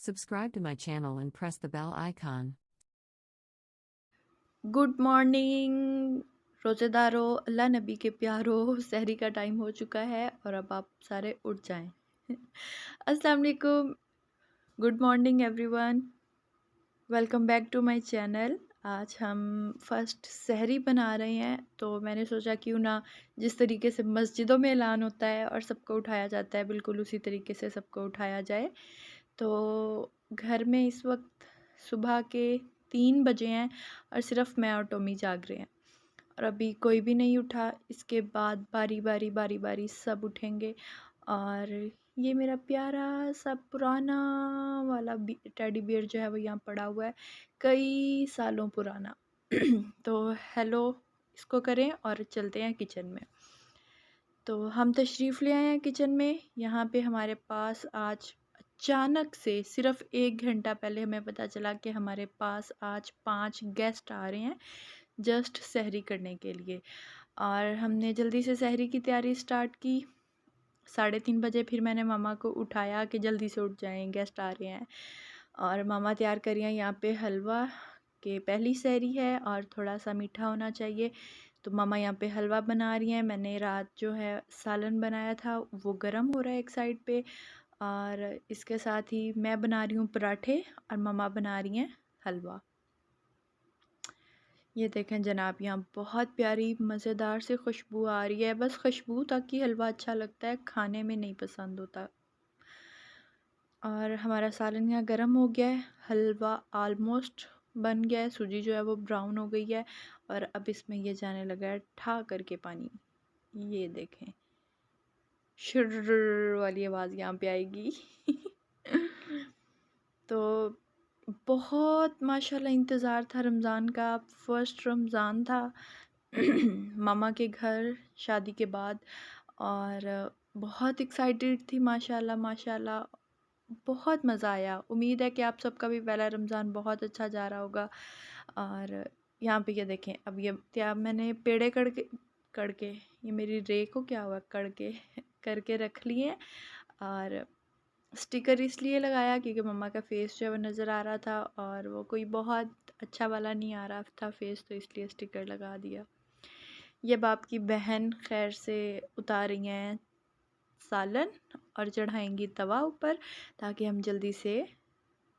Subscribe to my channel and press the bell icon. Good morning रोज़ेदारो, अल्लाह नबी के प्यारो। सहरी का टाइम हो चुका है और अब आप सारे उठ जाएं। अस्सलाम वालेकुम, good morning everyone, welcome back to my channel. आज हम फर्स्ट सहरी बना रहे हैं, तो मैंने सोचा क्यों ना जिस तरीके से मस्जिदों में ऐलान होता है और सबको उठाया जाता है, बिल्कुल उसी तरीके से सबको उठाया जाए। तो घर में इस वक्त सुबह के 3 बजे हैं और सिर्फ मैं और टॉमी जाग रहे हैं और अभी कोई भी नहीं उठा। इसके बाद बारी बारी बारी बारी सब उठेंगे। और ये मेरा प्यारा सा पुराना वाला टेडी बियर जो है वो यहाँ पड़ा हुआ है, कई सालों पुराना। तो हेलो इसको करें और चलते हैं किचन में। तो हम तशरीफ़ ले आए हैं किचन में। यहाँ पे हमारे पास आज अचानक से सिर्फ 1 घंटा पहले हमें पता चला कि हमारे पास आज 5 गेस्ट आ रहे हैं जस्ट सहरी करने के लिए। और हमने जल्दी से सहरी की तैयारी स्टार्ट की। 3:30 बजे फिर मैंने मामा को उठाया कि जल्दी से उठ जाएं, गेस्ट आ रहे हैं। और मामा तैयार करी हैं यहाँ पे हलवा, कि पहली सहरी है और थोड़ा सा मीठा होना चाहिए। तो मामा यहाँ पे हलवा बना रही हैं। मैंने रात जो है सालन बनाया था वो गर्म हो रहा है एक साइड पे, और इसके साथ ही मैं बना रही हूँ पराठे और मामा बना रही हैं हलवा। ये देखें जनाब, यहाँ बहुत प्यारी मज़ेदार सी खुशबू आ रही है। बस खुशबू तक ही हलवा अच्छा लगता है, खाने में नहीं पसंद होता। और हमारा सालन यहाँ गर्म हो गया है, हलवा आलमोस्ट बन गया है, सूजी जो है वो ब्राउन हो गई है और अब इसमें ये जाने लगा है ठा करके पानी। ये देखें शुर्र वाली आवाज़ यहाँ पे आएगी। तो बहुत माशाल्लाह इंतज़ार था रमज़ान का, फर्स्ट रमज़ान था मामा के घर शादी के बाद। और बहुत एक्साइटेड थी माशाल्लाह माशाल्लाह, बहुत मज़ा आया। उम्मीद है कि आप सबका भी पहला रमज़ान बहुत अच्छा जा रहा होगा। और यहाँ पे ये देखें, अब ये क्या मैंने पेड़े कड़ के ये मेरी रे को क्या हुआ, कड़ के करके रख लिए। और स्टिकर इसलिए लगाया क्योंकि मम्मा का फेस जो है वो नज़र आ रहा था और वो कोई बहुत अच्छा वाला नहीं आ रहा था फेस, तो इसलिए स्टिकर लगा दिया। ये बाप की बहन खैर से उतार रही हैं सालन और चढ़ाएंगी तवा ऊपर ताकि हम जल्दी से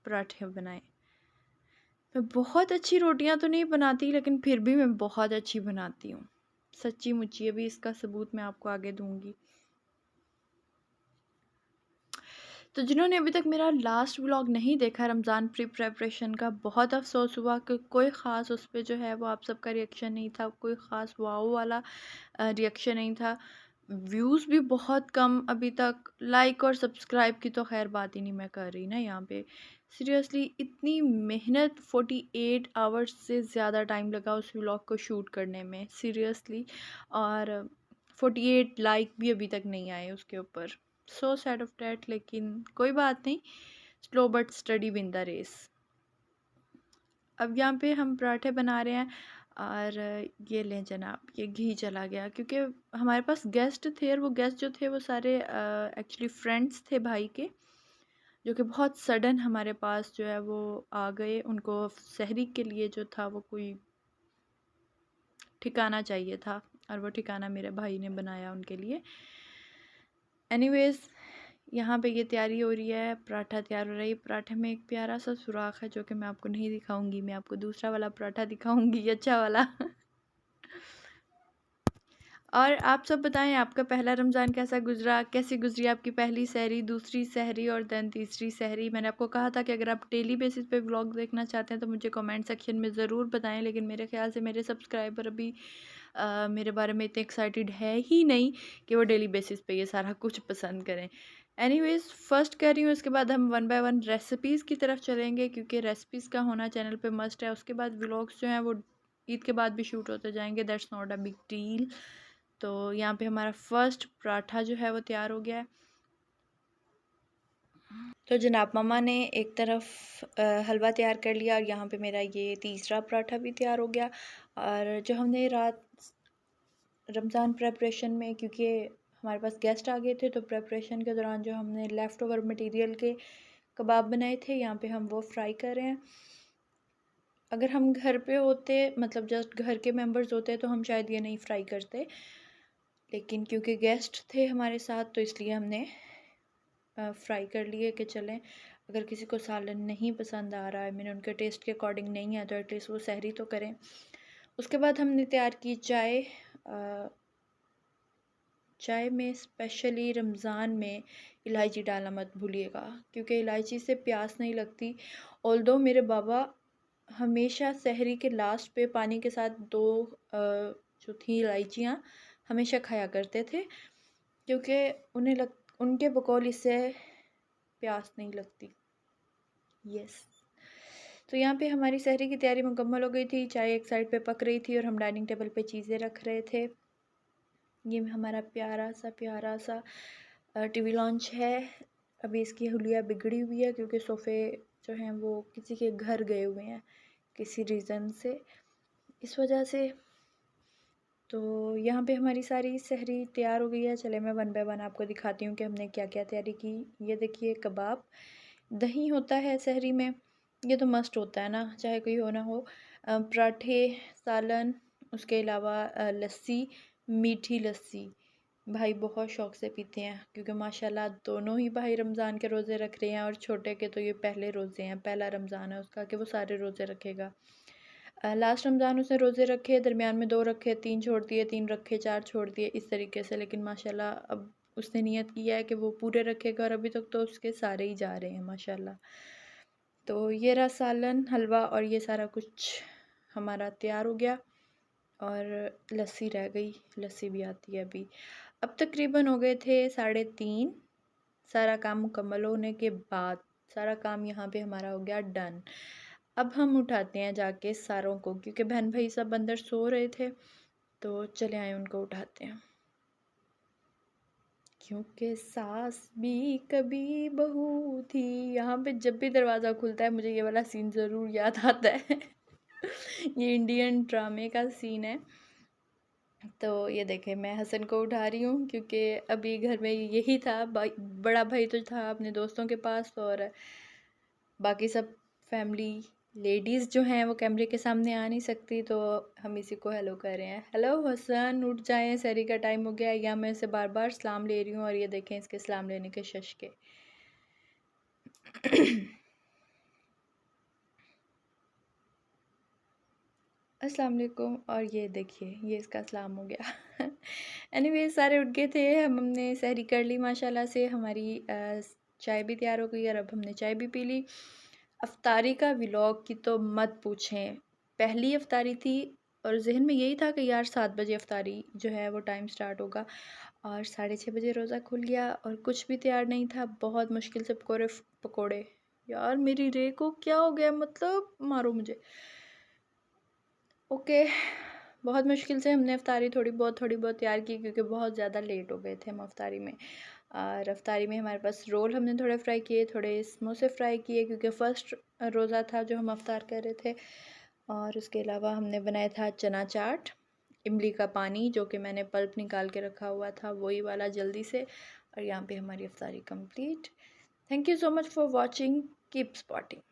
पराठे बनाएं। मैं बहुत अच्छी रोटियां तो नहीं बनाती, लेकिन फिर भी मैं बहुत अच्छी बनाती हूँ, सच्ची मुच्ची। अभी इसका सबूत मैं आपको आगे दूंगी। तो जिन्होंने अभी तक मेरा लास्ट व्लॉग नहीं देखा रमज़ान प्री प्रेपरेशन का, बहुत अफसोस हुआ कि कोई ख़ास उस पर जो है वो आप सबका रिएक्शन नहीं था, कोई ख़ास वाओ वाला रिएक्शन नहीं था। व्यूज़ भी बहुत कम अभी तक, लाइक और सब्सक्राइब की तो खैर बात ही नहीं मैं कर रही ना यहाँ पे। सीरियसली इतनी मेहनत, 48 आवर्स से ज़्यादा टाइम लगा उस व्लॉग को शूट करने में, सीरियसली। और 48 लाइक भी अभी तक नहीं आए उसके ऊपर, सो सैड ऑफ डैट। लेकिन कोई बात नहीं, slow but steady win the race. अब यहाँ पे हम पराठे बना रहे हैं और ये लें जनाब, ये घी चला गया क्योंकि हमारे पास गेस्ट थे और वो गेस्ट जो थे वो सारे एक्चुअली फ्रेंड्स थे भाई के, जो कि बहुत सडन हमारे पास जो है वो आ गए। उनको सहरी के लिए जो था वो कोई ठिकाना चाहिए था और वो ठिकाना मेरे भाई ने बनाया उनके लिए। एनीवेज़ यहाँ पे ये तैयारी हो रही है, पराठा तैयार हो रहा है। पराठे में एक प्यारा सा सुराख है जो कि मैं आपको नहीं दिखाऊंगी, मैं आपको दूसरा वाला पराठा दिखाऊंगी, अच्छा वाला। और आप सब बताएं आपका पहला रमज़ान कैसा गुजरा, कैसी गुजरी आपकी पहली सहरी, दूसरी सहरी और दैन तीसरी सहरी। मैंने आपको कहा था कि अगर आप डेली बेसिस पे व्लॉग देखना चाहते हैं तो मुझे कमेंट सेक्शन में ज़रूर बताएं, लेकिन मेरे ख्याल से मेरे सब्सक्राइबर अभी मेरे बारे में इतने एक्साइटेड है ही नहीं कि वो डेली बेसिस पे ये सारा कुछ पसंद करें। एनीवेज़ फर्स्ट कर रही हूँ, इसके बाद हम वन बाय वन रेसिपीज़ की तरफ चलेंगे क्योंकि रेसिपीज़ का होना चैनल पे मस्ट है। उसके बाद व्लॉग्स जो हैं वो ईद के बाद भी शूट होते जाएंगे, that's not a big deal. तो यहाँ पे हमारा फर्स्ट पराठा जो है वो तैयार हो गया है। तो जनाब मम्मा ने एक तरफ हलवा तैयार कर लिया और यहाँ पे मेरा ये तीसरा पराठा भी तैयार हो गया। और जो हमने रात रमज़ान प्रेपरेशन में, क्योंकि हमारे पास गेस्ट आ गए थे, तो प्रेपरेशन के दौरान जो हमने लेफ़्ट ओवर मटेरियल के कबाब बनाए थे, यहाँ पे हम वो फ्राई कर रहे हैं। अगर हम घर पे होते, मतलब जस्ट घर के मेंबर्स होते तो हम शायद ये नहीं फ्राई करते, लेकिन क्योंकि गेस्ट थे हमारे साथ तो इसलिए हमने फ्राई कर लिए कि चलें अगर किसी को सालन नहीं पसंद आ रहा है, मैंने उनके टेस्ट के अकॉर्डिंग नहीं है तो एटलीस्ट वो सहरी तो करें। उसके बाद हमने तैयार की चाय। चाय में स्पेशली रमज़ान में इलायची डालना मत भूलिएगा, क्योंकि इलायची से प्यास नहीं लगती। ऑल्दो मेरे बाबा हमेशा सहरी के लास्ट पे पानी के साथ दो जो थी इलायचियाँ हमेशा खाया करते थे, क्योंकि उनके बकौल इससे प्यास नहीं लगती। यस। तो यहाँ पे हमारी सहरी की तैयारी मुकम्मल हो गई थी, चाय एक साइड पे पक रही थी और हम डाइनिंग टेबल पे चीज़ें रख रहे थे। ये हमारा प्यारा सा टीवी लॉन्च है। अभी इसकी हुलिया बिगड़ी हुई है क्योंकि सोफ़े जो हैं वो किसी के घर गए हुए हैं किसी रीज़न से, इस वजह से। तो यहाँ पे हमारी सारी सहरी तैयार हो गई है। चले मैं वन बाय वन आपको दिखाती हूँ कि हमने क्या क्या तैयारी की। ये देखिए कबाब, दही होता है सहरी में, ये तो मस्ट होता है ना, चाहे कोई हो ना हो। पराठे, सालन, उसके अलावा लस्सी, मीठी लस्सी भाई बहुत शौक़ से पीते हैं, क्योंकि माशाल्लाह दोनों ही भाई रमज़ान के रोज़े रख रहे हैं और छोटे के तो ये पहले रोज़े हैं, पहला रमज़ान है उसका कि वो सारे रोज़े रखेगा। लास्ट रमज़ान उसने रोज़े रखे, दरमियान में 2 रखे, 3 छोड़ दिए, 3 रखे, 4 छोड़ दिए, इस तरीके से। लेकिन माशाल्लाह अब उसने नियत किया है कि वो पूरे रखेगा और अभी तक तो उसके सारे ही जा रहे हैं माशाल्लाह। तो ये रहा सालन, हलवा और ये सारा कुछ हमारा तैयार हो गया और लस्सी रह गई, लस्सी भी आती है अभी। अब तकरीबन हो गए थे 3:30। सारा काम मुकम्मल होने के बाद सारा काम यहाँ पे हमारा हो गया डन। अब हम उठाते हैं जाके सारों को, क्योंकि बहन भाई सब अंदर सो रहे थे, तो चले आए उनको उठाते हैं। क्योंकि सास भी कभी बहू थी, यहाँ पे जब भी दरवाज़ा खुलता है मुझे ये वाला सीन ज़रूर याद आता है। ये इंडियन ड्रामे का सीन है। तो ये देखें मैं हसन को उठा रही हूँ, क्योंकि अभी घर में यही था, बड़ा भाई तो था अपने दोस्तों के पास और बाकी सब फैमिली लेडीज़ जो हैं वो कैमरे के सामने आ नहीं सकती, तो हम इसी को हेलो कर रहे हैं। हेलो हसन, उठ जाएं, सहरी का टाइम हो गया। या मैं इसे बार बार सलाम ले रही हूँ और ये देखें इसके सलाम लेने के शश के। अस्सलाम वालेकुम, और ये देखिए ये इसका सलाम हो गया। एनीवे सारे उठ गए थे, हमने सहरी कर ली माशाल्लाह से। हमारी चाय भी तैयार हो गई और अब हमने चाय भी पी ली। अफ्तारी का व्लॉग की तो मत पूछें, पहली अफ्तारी थी और जहन में यही था कि यार 7 बजे अफ्तारी जो है वो टाइम स्टार्ट होगा, और 6:30 बजे रोज़ा खुल गया और कुछ भी तैयार नहीं था। बहुत मुश्किल से पकोड़े यार मेरी रे को क्या हो गया, मतलब मारो मुझे। ओके, बहुत मुश्किल से हमने अफ्तारी थोड़ी बहुत तैयार की, क्योंकि बहुत ज़्यादा लेट हो गए थे हम अफ्तारी में। और अफ्तारी में हमारे पास रोल हमने थोड़े फ्राई किए, थोड़े समोसे फ्राई किए, क्योंकि फ़र्स्ट रोज़ा था जो हम अफ्तार कर रहे थे। और उसके अलावा हमने बनाया था चना चाट, इमली का पानी जो कि मैंने पल्प निकाल के रखा हुआ था वही वाला जल्दी से। और यहाँ पे हमारी अफ्तारी complete. Thank you so much for watching, keep spotting.